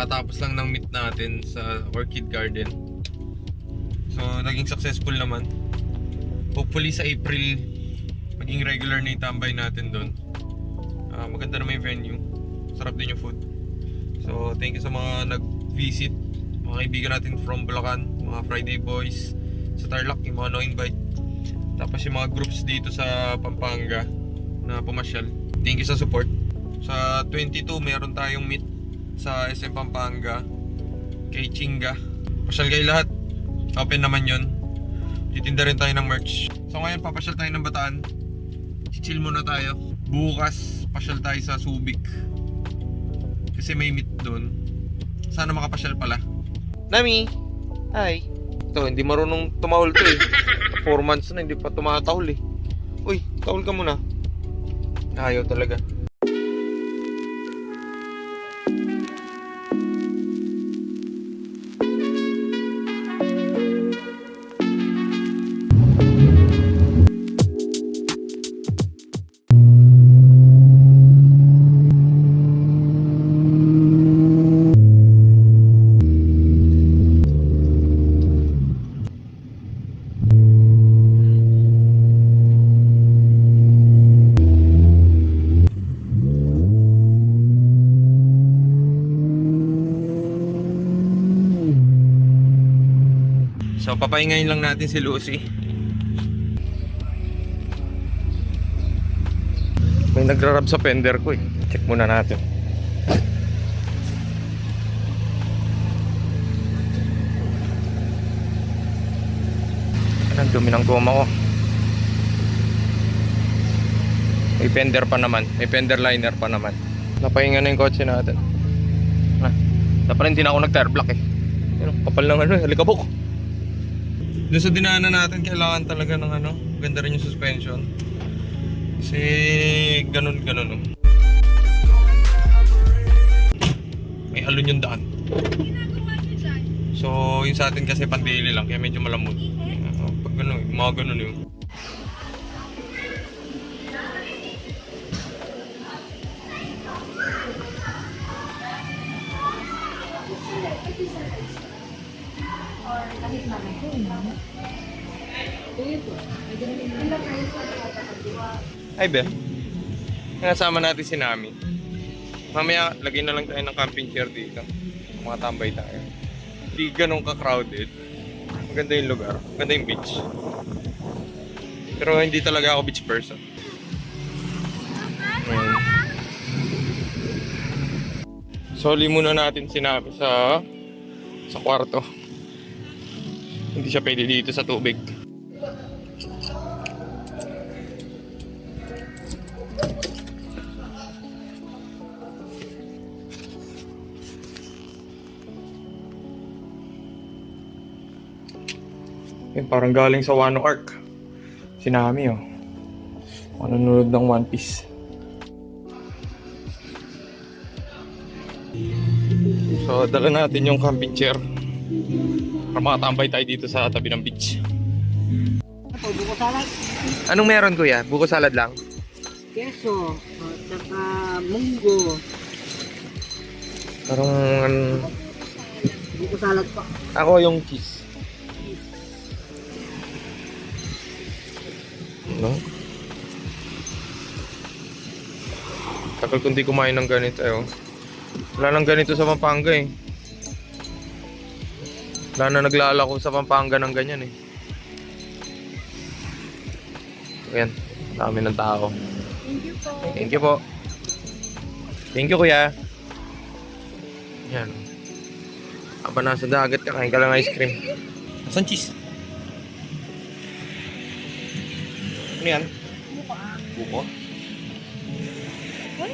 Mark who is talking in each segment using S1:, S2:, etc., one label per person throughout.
S1: Kakatapos lang ng meet natin sa Orchid Garden. So, naging successful naman. Hopefully sa April, maging regular na yung tambay natin doon. Maganda naman yung venue. Sarap din yung food. So, thank you sa mga nag-visit. Mga kaibigan natin from Bulacan, mga Friday Boys, sa Tarlac, yung mga no-invite. Tapos yung mga groups dito sa Pampanga na pumasyal. Thank you sa support. Sa 22, meron tayong meet sa SM Pampanga kay Chinga. Pasyal kayo lahat. Open naman yun. Titinda rin tayo ng merch. So ngayon, papasyal tayo ng Bataan. Chill muna tayo. Bukas, pasyal tayo sa Subic. Kasi may meet doon. Sana makapasyal pala. Nami! Hi! Ito, hindi marunong tumahol to eh. 4 months na, hindi pa tumatahol eh. Uy, tahol ka muna. Ayaw talaga. So papahingayin lang natin si Lucy. May nagrarab sa fender ko eh. Check muna natin. Ang dumi ng goma ko. May fender pa naman. May fender liner pa naman. Napahinga na yung kotse natin. Dapat hindi na ako nag-tire block eh. Kapal ng alikabok. Doon sa dinaanan natin, kailangan talaga ng ganda rin yung suspension. Kasi ganun. May alon yung daan. So, yung sa atin kasi pandili lang, kaya medyo malamot. Pag ganun, mga ganun yun. Ay be, nasama natin si Nami. Mamaya lagyan na lang tayo ng camping chair dito. Mga tambay tayo. Hindi ganun ka-crowded. Maganda yung lugar, maganda yung beach. Pero hindi talaga ako beach person. Soli muna natin si Nami sa kwarto. Hindi siya pwede dito sa tubig. Parang galing sa Wano Arc. Si Nami oh. Manonood ng One Piece. So dala natin yung camping chair para makatambay tayo dito sa tabi ng beach.
S2: Buko salad.
S1: Anong meron kuya? Buko salad lang?
S2: Keso, saka munggo.
S1: Parang
S2: Buko salad pa.
S1: ako yung cheese. No? Tagal kung di kumain ng ganito eh. Wala nang ganito sa Pampanga eh. Wala na naglalako sa Pampanga ng ganyan eh. Ayan, dami ng tao.
S2: Thank you po.
S1: Thank you po. Thank you kuya. Ayan. Aba nasa dagat ka, kain ka lang ice cream. Asan cheese? Ano yan? Buko.
S2: Ay,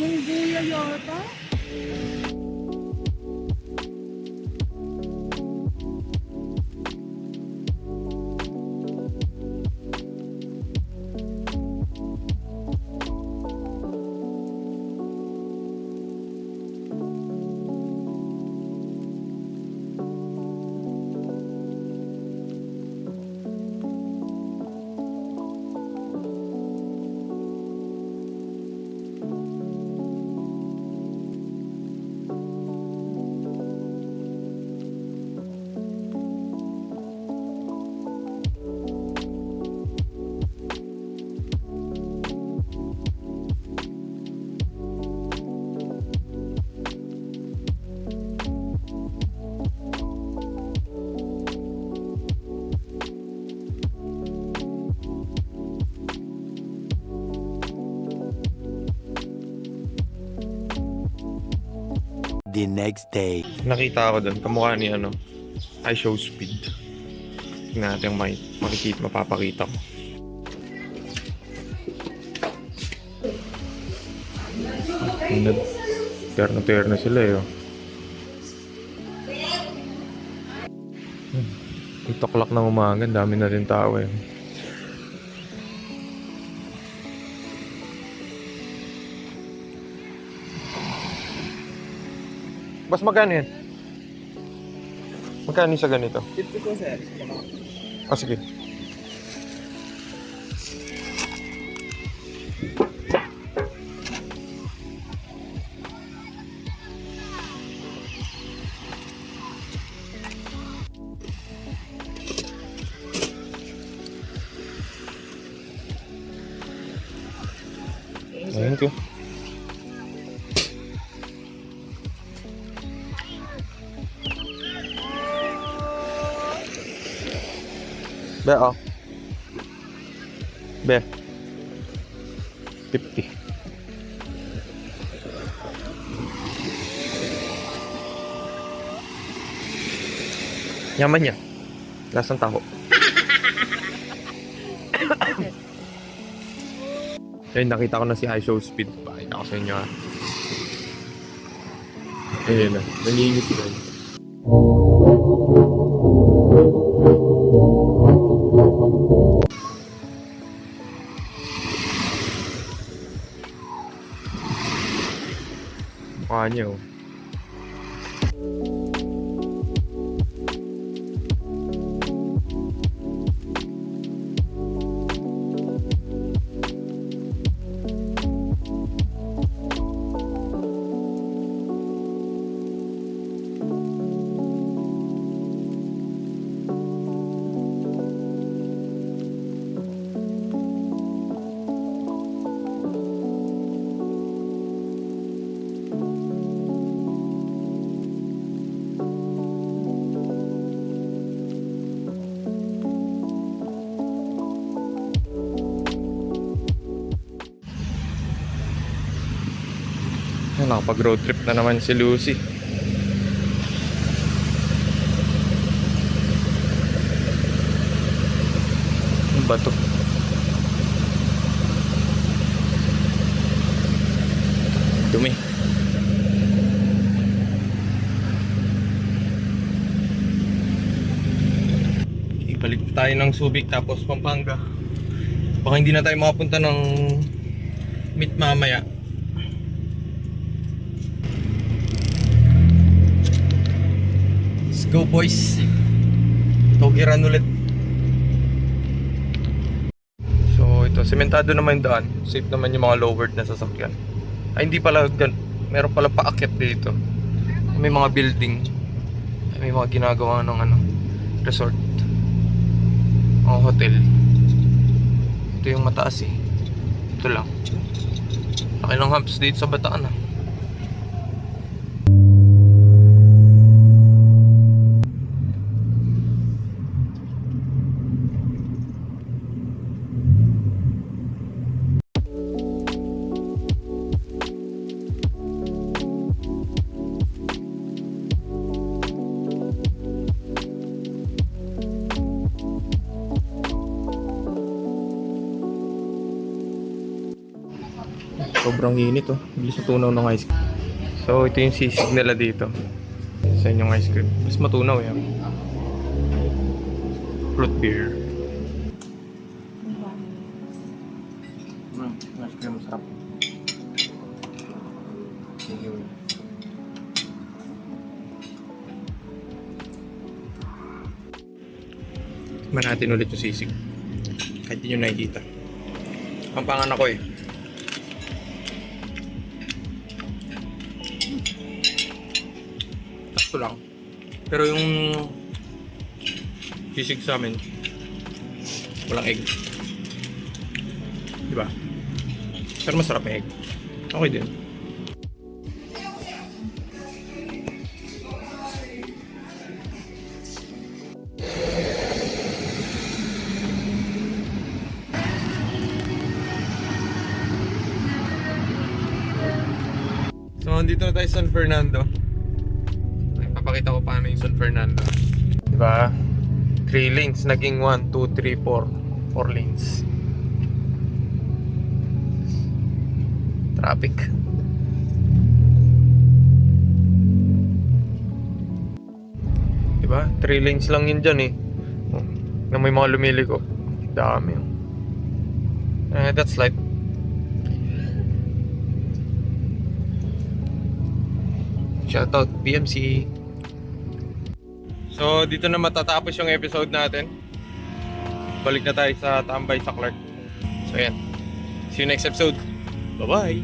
S2: mungguya yata.
S3: the next day.
S1: Nakita ako doon, kamukha ni ano, I show speed. Tingnan natin yung makikita, mapapakita ko. Terno-terno sila eh. 8 o'clock ng umaga, dami na rin tao eh. Bas, magkano yan? Magkano sa ganito?
S2: 50 po, sir.
S1: Ah, sige. Thank you. Be, oh. Be. 50. Yaman niya. Lasang taho. Ayun, nakita ko na si High Show Speed. Pakita ko sa inyo ha. Ayun na. Nangingit na. Mukha niya oh. Nakapag-road trip na naman si Lucy. Ano ba to? Dumi. Ibalik tayo ng Subic tapos Pampanga. Baka hindi na tayo makapunta ng meet mamaya. Go boys, Togiran ulit. So ito, sementado naman yung daan. Safe naman yung mga lowered na sasakyan. Ay hindi pala, meron pala paakyat dito. May mga building. May mga ginagawa ng ano, resort, mga hotel. Ito yung mataas eh. Ito lang. Laki ng humps dito sa Bataan ah. Sobrang init oh. Bilis matunaw ng ice cream. So ito yung sisig nila dito sa inyong ice cream. Mas matunaw yan. Fruit beer. Ice cream masarap. Tikman natin ulit yung sisig. Kahit yun yung nakikita. Pampangan ako eh. Ito lang. Pero yung sisig sa amin walang egg. Diba? Pero masarap yung egg. Okay din. So, andito na tayo sa San Fernando. Papakita ko paano yung San Fernando. Diba? 3 lanes, naging 1, 2, 3, 4. 4 lanes. Traffic. Diba? 3 lanes lang yun dyan eh. Oh, na may mga lumiliko. Dami. That's light. Shoutout BMC. So dito na matatapos yung episode natin. Balik na tayo sa tambay sa Clark. So yan. See you next episode. Bye bye.